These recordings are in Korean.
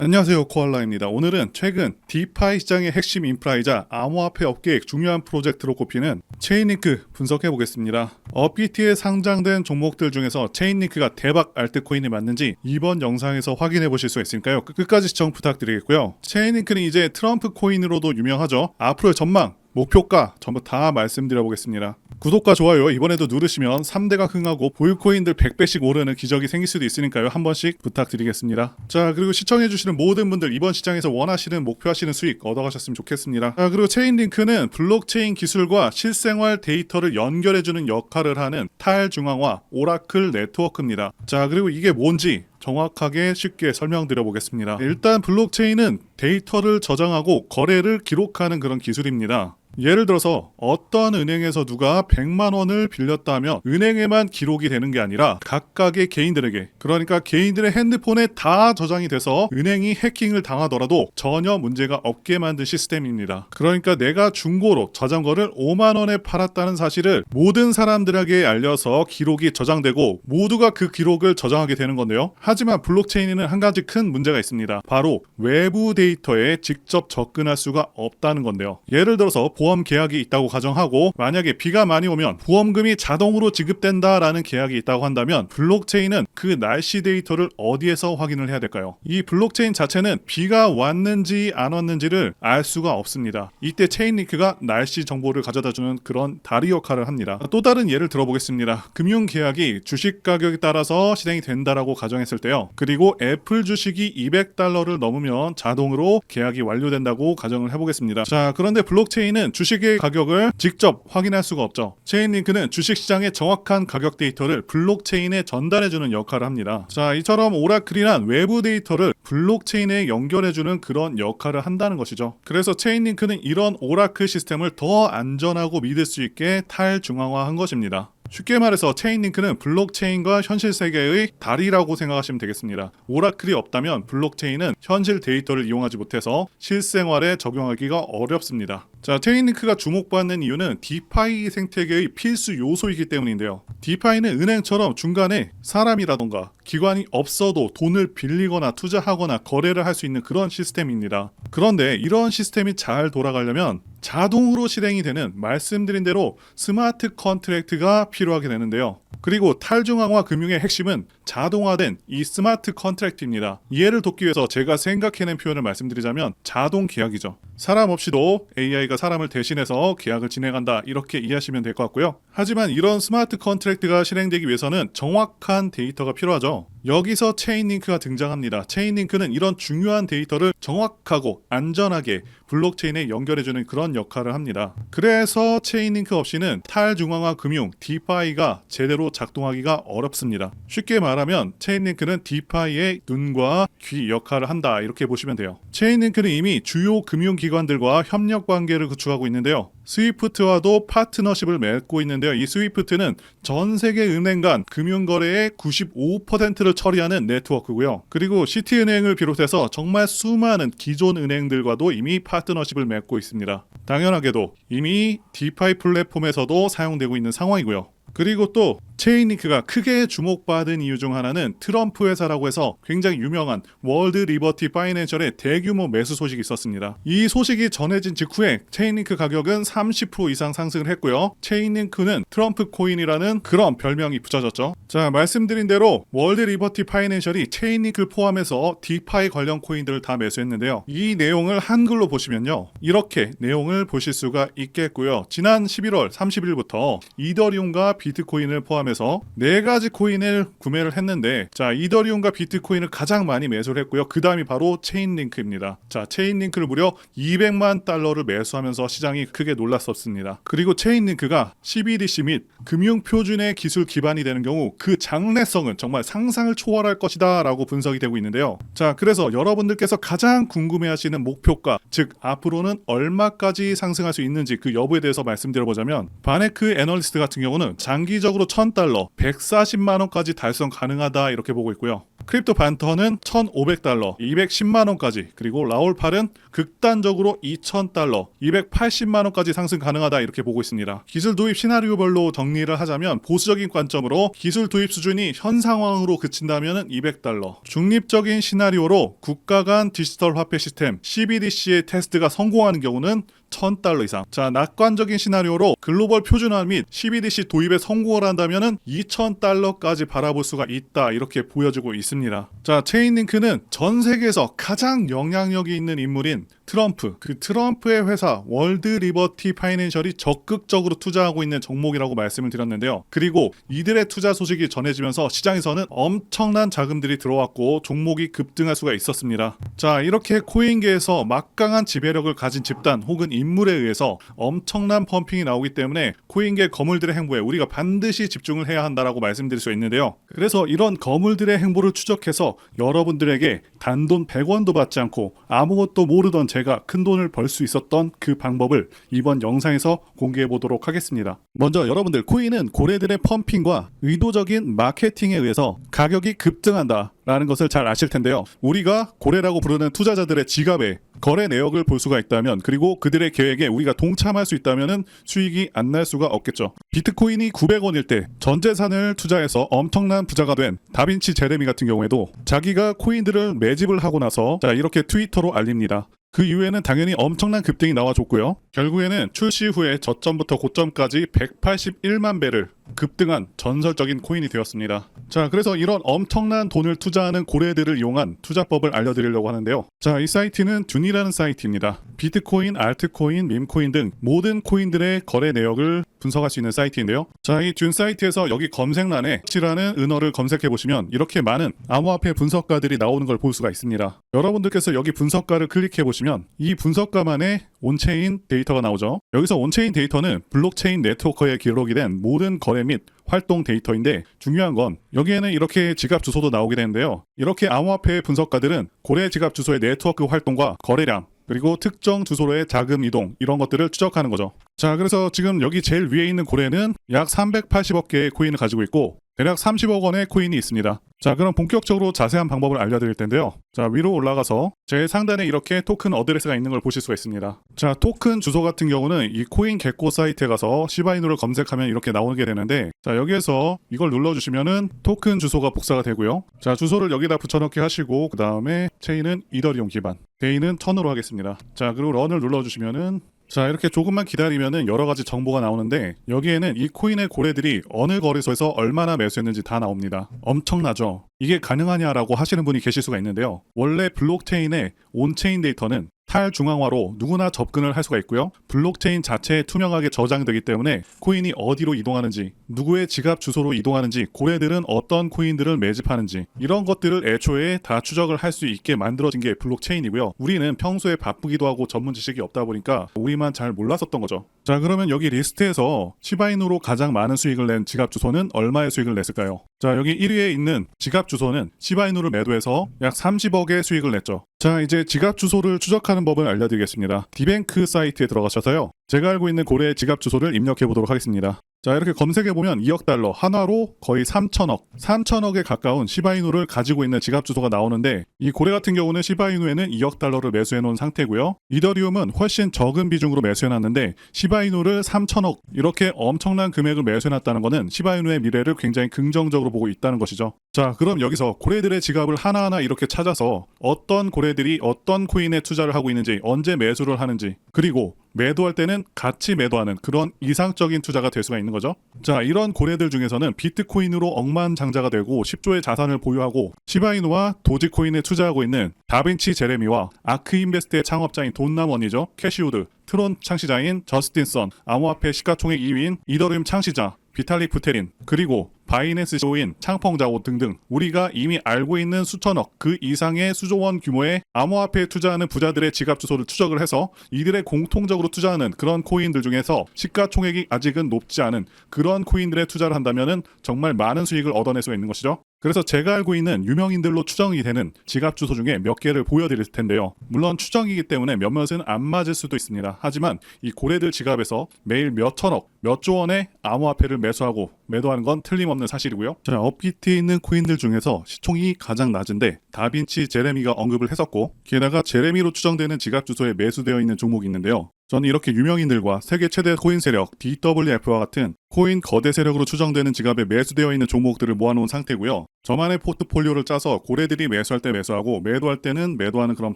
안녕하세요, 코알라입니다. 오늘은 최근 디파이 시장의 핵심 인프라이자 암호화폐 업계의 중요한 프로젝트로 꼽히는 체인링크 분석해 보겠습니다. 업비트에 상장된 종목들 중에서 체인링크가 대박 알트코인이 맞는지 이번 영상에서 확인해 보실 수 있으니까요. 끝까지 시청 부탁드리겠고요. 체인링크는 이제 트럼프 코인으로도 유명하죠. 앞으로의 전망, 목표가 전부 다 말씀드려 보겠습니다. 구독과 좋아요 이번에도 누르시면 3대가 흥하고 보유코인들 100배씩 오르는 기적이 생길 수도 있으니까요. 한 번씩 부탁드리겠습니다. 자, 그리고 시청해주시는 모든 분들 이번 시장에서 원하시는 목표하시는 수익 얻어가셨으면 좋겠습니다. 자, 그리고 체인링크는 블록체인 기술과 실생활 데이터를 연결해주는 역할을 하는 탈중앙화 오라클 네트워크입니다. 자, 그리고 이게 뭔지 정확하게 쉽게 설명드려 보겠습니다. 일단 블록체인은 데이터를 저장하고 거래를 기록하는 그런 기술입니다. 예를 들어서 어떤 은행에서 누가 100만 원을 빌렸다 하면 은행에만 기록이 되는 게 아니라 각각의 개인들에게, 그러니까 개인들의 핸드폰에 다 저장이 돼서 은행이 해킹을 당하더라도 전혀 문제가 없게 만든 시스템입니다. 그러니까 내가 중고로 자전거를 5만 원에 팔았다는 사실을 모든 사람들에게 알려서 기록이 저장되고 모두가 그 기록을 저장하게 되는 건데요. 하지만 블록체인에는 한 가지 큰 문제가 있습니다. 바로 외부 데이터에 직접 접근할 수가 없다는 건데요. 예를 들어서 보험 계약이 있다고 가정하고 만약에 비가 많이 오면 보험금이 자동으로 지급된다라는 계약이 있다고 한다면 블록체인은 그 날씨 데이터를 어디에서 확인을 해야 될까요? 이 블록체인 자체는 비가 왔는지 안 왔는지를 알 수가 없습니다. 이때 체인링크가 날씨 정보를 가져다주는 그런 다리 역할을 합니다. 또 다른 예를 들어보겠습니다. 금융계약이 주식 가격에 따라서 실행이 된다라고 가정했을 때요. 그리고 애플 주식이 $200를 넘으면 자동으로 계약이 완료된다고 가정을 해보겠습니다. 자, 그런데 블록체인은 주식의 가격을 직접 확인할 수가 없죠. 체인링크는 주식시장의 정확한 가격 데이터를 블록체인에 전달해주는 역할을 합니다. 자, 이처럼 오라클이란 외부 데이터를 블록체인에 연결해주는 그런 역할을 한다는 것이죠. 그래서 체인링크는 이런 오라클 시스템을 더 안전하고 믿을 수 있게 탈중앙화한 것입니다. 쉽게 말해서 체인링크는 블록체인과 현실 세계의 다리라고 생각하시면 되겠습니다. 오라클이 없다면 블록체인은 현실 데이터를 이용하지 못해서 실생활에 적용하기가 어렵습니다. 자, 체인링크가 주목받는 이유는 디파이 생태계의 필수 요소이기 때문인데요. 디파이는 은행처럼 중간에 사람이라던가 기관이 없어도 돈을 빌리거나 투자하거나 거래를 할 수 있는 그런 시스템입니다. 그런데 이런 시스템이 잘 돌아가려면 자동으로 실행이 되는 말씀드린 대로 스마트 컨트랙트가 필요하게 되는데요. 그리고 탈중앙화 금융의 핵심은 자동화된 이 스마트 컨트랙트입니다. 이해를 돕기 위해서 제가 생각해낸 표현을 말씀드리자면 자동 계약이죠. 사람 없이도 AI가 사람을 대신해서 계약을 진행한다, 이렇게 이해하시면 될 것 같고요. 하지만 이런 스마트 컨트랙트가 실행되기 위해서는 정확한 데이터가 필요하죠. 여기서 체인링크가 등장합니다. 체인링크는 이런 중요한 데이터를 정확하고 안전하게 블록체인에 연결해주는 그런 역할을 합니다. 그래서 체인링크 없이는 탈중앙화 금융 디파이가 제대로 작동하기가 어렵습니다. 쉽게 말하면 체인링크는 디파이의 눈과 귀 역할을 한다, 이렇게 보시면 돼요. 체인링크는 이미 주요 금융기관들과 협력 관계를 구축하고 있는데요. 스위프트와도 파트너십을 맺고 있는데요. 이 스위프트는 전 세계 은행 간 금융거래의 95%를 처리하는 네트워크고요. 그리고 시티은행을 비롯해서 정말 수많은 기존 은행들과도 이미 파트너십을 맺고 있습니다. 당연하게도 이미 디파이 플랫폼에서도 사용되고 있는 상황이고요. 그리고 또 체인링크가 크게 주목받은 이유 중 하나는 트럼프 회사라고 해서 굉장히 유명한 월드 리버티 파이낸셜의 대규모 매수 소식이 있었습니다. 이 소식이 전해진 직후에 체인링크 가격은 30% 이상 상승을 했고요. 체인링크는 트럼프 코인이라는 그런 별명이 붙여졌죠. 자, 말씀드린 대로 월드 리버티 파이낸셜이 체인링크를 포함해서 디파이 관련 코인들을 다 매수했는데요. 이 내용을 한글로 보시면요, 이렇게 내용을 보실 수가 있겠고요. 지난 11월 30일부터 이더리움과 비트코인을 포함해서 4가지 코인을 구매를 했는데, 자, 이더리움과 비트코인을 가장 많이 매수를 했고요. 그 다음이 바로 체인링크입니다. 자, 체인링크를 무려 $200만 매수하면서 시장이 크게 놀랐었습니다. 그리고 체인링크가 CBDC 및 금융표준의 기술 기반이 되는 경우 그 장래성은 정말 상상을 초월할 것이다 라고 분석이 되고 있는데요. 자, 그래서 여러분들께서 가장 궁금해하시는 목표가, 즉 앞으로는 얼마까지 상승할 수 있는지 그 여부에 대해서 말씀드려보자면, 바네크 애널리스트 같은 경우는 장기적으로 $1000 $1000, 140만 원까지 달성 가능하다 이렇게 보고 있고요. 크립토 반터는 $1500, 210만 원까지, 그리고 라울팔은 극단적으로 $2000, 280만 원까지 상승 가능하다 이렇게 보고 있습니다. 기술 도입 시나리오별로 정리를 하자면 보수적인 관점으로 기술 도입 수준이 현 상황으로 그친다면 $200, 중립적인 시나리오로 국가 간 디지털 화폐 시스템 CBDC의 테스트가 성공하는 경우는 $1000 이상. 자, 낙관적인 시나리오로 글로벌 표준화 및 CBDC 도입에 성공을 한다면 $2000까지 바라볼 수가 있다 이렇게 보여지고 있습니다. 자, 체인링크는 전 세계에서 가장 영향력이 있는 인물인 트럼프, 그 트럼프의 회사 월드 리버티 파이낸셜이 적극적으로 투자하고 있는 종목이라고 말씀을 드렸는데요. 그리고 이들의 투자 소식이 전해지면서 시장에서는 엄청난 자금들이 들어왔고 종목이 급등할 수가 있었습니다. 자, 이렇게 코인계에서 막강한 지배력을 가진 집단 혹은 인물에 의해서 엄청난 펌핑이 나오기 때문에 코인계 거물들의 행보에 우리가 반드시 집중을 해야 한다라고 말씀드릴 수 있는데요. 그래서 이런 거물들의 행보를 추적해서 여러분들에게 단돈 100원도 받지 않고 아무것도 모르던 제가 큰 돈을 벌 수 있었던 그 방법을 이번 영상에서 공개해 보도록 하겠습니다. 먼저 여러분들, 코인은 고래들의 펌핑과 의도적인 마케팅에 의해서 가격이 급등한다 라는 것을 잘 아실 텐데요. 우리가 고래라고 부르는 투자자들의 지갑에 거래 내역을 볼 수가 있다면, 그리고 그들의 계획에 우리가 동참할 수 있다면 수익이 안 날 수가 없겠죠. 비트코인이 900원일 때 전 재산을 투자해서 엄청난 부자가 된 다빈치 제레미 같은 경우에도 자기가 코인들을 매집을 하고 나서 자, 이렇게 트위터로 알립니다. 그 이후에는 당연히 엄청난 급등이 나와줬고요. 결국에는 출시 후에 저점부터 고점까지 181만 배를 급등한 전설적인 코인이 되었습니다. 자, 그래서 이런 엄청난 돈을 투자하는 고래들을 이용한 투자법을 알려드리려고 하는데요. 자, 이 사이트는 듄이라는 사이트입니다. 비트코인, 알트코인, 밈코인 등 모든 코인들의 거래 내역을 분석할 수 있는 사이트인데요. 자, 이 듄 사이트에서 여기 검색란에 X라는 은어를 검색해 보시면 이렇게 많은 암호화폐 분석가들이 나오는 걸 볼 수가 있습니다. 여러분들께서 여기 분석가를 클릭해 보시면 이 분석가만의 온체인 데이터가 나오죠. 여기서 온체인 데이터는 블록체인 네트워크에 기록이 된 모든 거래 및 활동 데이터인데, 중요한 건 여기에는 이렇게 지갑 주소도 나오게 되는데요. 이렇게 암호화폐 분석가들은 고래 지갑 주소의 네트워크 활동과 거래량, 그리고 특정 주소로의 자금 이동, 이런 것들을 추적하는 거죠. 자, 그래서 지금 여기 제일 위에 있는 고래는 약 380억 개의 코인을 가지고 있고 대략 30억 원의 코인이 있습니다. 자, 그럼 본격적으로 자세한 방법을 알려드릴 텐데요. 자, 위로 올라가서 제일 상단에 이렇게 토큰 어드레스가 있는 걸 보실 수가 있습니다. 자, 토큰 주소 같은 경우는 이 코인 개코 사이트에 가서 시바이누를 검색하면 이렇게 나오게 되는데, 자, 여기에서 이걸 눌러주시면은 토큰 주소가 복사가 되고요. 자, 주소를 여기다 붙여넣기 하시고 그 다음에 체인은 이더리움 기반, 데이는 1000으로 하겠습니다. 자, 그리고 런을 눌러주시면은 자, 이렇게 조금만 기다리면은 여러 가지 정보가 나오는데, 여기에는 이 코인의 고래들이 어느 거래소에서 얼마나 매수했는지 다 나옵니다. 엄청나죠? 이게 가능하냐라고 하시는 분이 계실 수가 있는데요. 원래 블록체인의 온체인 데이터는 탈중앙화로 누구나 접근을 할 수가 있고요. 블록체인 자체에 투명하게 저장되기 때문에 코인이 어디로 이동하는지, 누구의 지갑 주소로 이동하는지, 고래들은 어떤 코인들을 매집하는지, 이런 것들을 애초에 다 추적을 할 수 있게 만들어진 게 블록체인이고요. 우리는 평소에 바쁘기도 하고 전문 지식이 없다 보니까 우리만 잘 몰랐었던 거죠. 자, 그러면 여기 리스트에서 시바이누로 가장 많은 수익을 낸 지갑 주소는 얼마의 수익을 냈을까요? 자, 여기 1위에 있는 지갑 주소는 시바이누를 매도해서 약 30억의 수익을 냈죠. 자, 이제 지갑 주소를 추적하는 법을 알려드리겠습니다. 디뱅크 사이트에 들어가셔서요, 제가 알고 있는 고래의 지갑 주소를 입력해 보도록 하겠습니다. 자, 이렇게 검색해보면 2억 달러, 한화로 거의 3천억에 가까운 시바이누를 가지고 있는 지갑 주소가 나오는데, 이 고래 같은 경우는 시바이누에는 2억 달러를 매수해놓은 상태고요. 이더리움은 훨씬 적은 비중으로 매수해놨는데 시바이누를 3천억, 이렇게 엄청난 금액을 매수해놨다는 것은 시바이누의 미래를 굉장히 긍정적으로 보고 있다는 것이죠. 자, 그럼 여기서 고래들의 지갑을 하나하나 이렇게 찾아서 어떤 고래들이 어떤 코인에 투자를 하고 있는지, 언제 매수를 하는지, 그리고 매도할 때는 같이 매도하는 그런 이상적인 투자가 될 수가 있는 거죠. 자, 이런 고래들 중에서는 비트코인으로 억만장자가 되고 10조의 자산을 보유하고 시바이누와 도지코인에 투자하고 있는 다빈치 제레미와 아크인베스트의 창업자인 돈남원이죠. 캐시우드, 트론 창시자인 저스틴 선, 암호화폐 시가총액 2위인 이더리움 창시자 비탈릭 부테린, 그리고 바이낸스 CEO인 창펑자오 등등 우리가 이미 알고 있는 수천억 그 이상의 수조원 규모의 암호화폐에 투자하는 부자들의 지갑 주소를 추적을 해서 이들의 공통적으로 투자하는 그런 코인들 중에서 시가총액이 아직은 높지 않은 그런 코인들에 투자를 한다면은 정말 많은 수익을 얻어낼 수 있는 것이죠. 그래서 제가 알고 있는 유명인들로 추정이 되는 지갑 주소 중에 몇 개를 보여드릴 텐데요. 물론 추정이기 때문에 몇몇은 안 맞을 수도 있습니다. 하지만 이 고래들 지갑에서 매일 몇 천억, 몇 조 원의 암호화폐를 매수하고 매도하는 건 틀림없는 사실이고요. 자, 업비트에 있는 코인들 중에서 시총이 가장 낮은데 다빈치 제레미가 언급을 했었고, 게다가 제레미로 추정되는 지갑 주소에 매수되어 있는 종목이 있는데요. 저는 이렇게 유명인들과 세계 최대 코인 세력 DWF와 같은 코인 거대 세력으로 추정되는 지갑에 매수되어 있는 종목들을 모아놓은 상태고요. 저만의 포트폴리오를 짜서 고래들이 매수할 때 매수하고 매도할 때는 매도하는 그런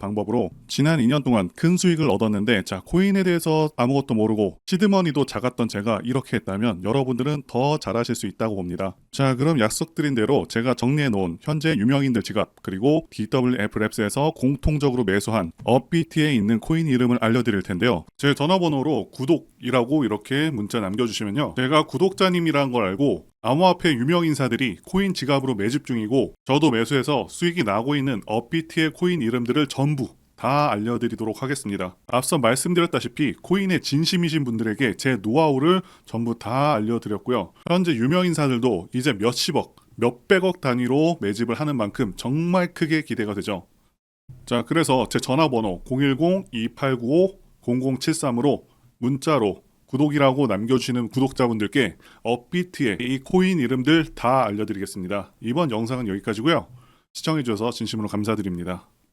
방법으로 지난 2년 동안 큰 수익을 얻었는데, 자, 코인에 대해서 아무것도 모르고 시드머니도 작았던 제가 이렇게 했다면 여러분들은 더 잘하실 수 있다고 봅니다. 자, 그럼 약속드린 대로 제가 정리해놓은 현재 유명인들 지갑 그리고 DWF랩스에서 공통적으로 매수한 업비트에 있는 코인 이름을 알려드릴 텐데요. 제 전화번호로 구독이라고 이렇게 문자 남겨주시면요, 제가 구독자님이란 걸 알고 암호화폐 유명인사들이 코인 지갑으로 매집 중이고 저도 매수해서 수익이 나고 있는 업비트의 코인 이름들을 전부 다 알려드리도록 하겠습니다. 앞서 말씀드렸다시피 코인에 진심이신 분들에게 제 노하우를 전부 다 알려드렸고요. 현재 유명인사들도 이제 몇십억, 몇백억 단위로 매집을 하는 만큼 정말 크게 기대가 되죠. 자, 그래서 제 전화번호 010-2895-0073으로 문자로 구독이라고 남겨주시는 구독자분들께 업비트의 이 코인 이름들 다 알려드리겠습니다. 이번 영상은 여기까지고요. 시청해주셔서 진심으로 감사드립니다.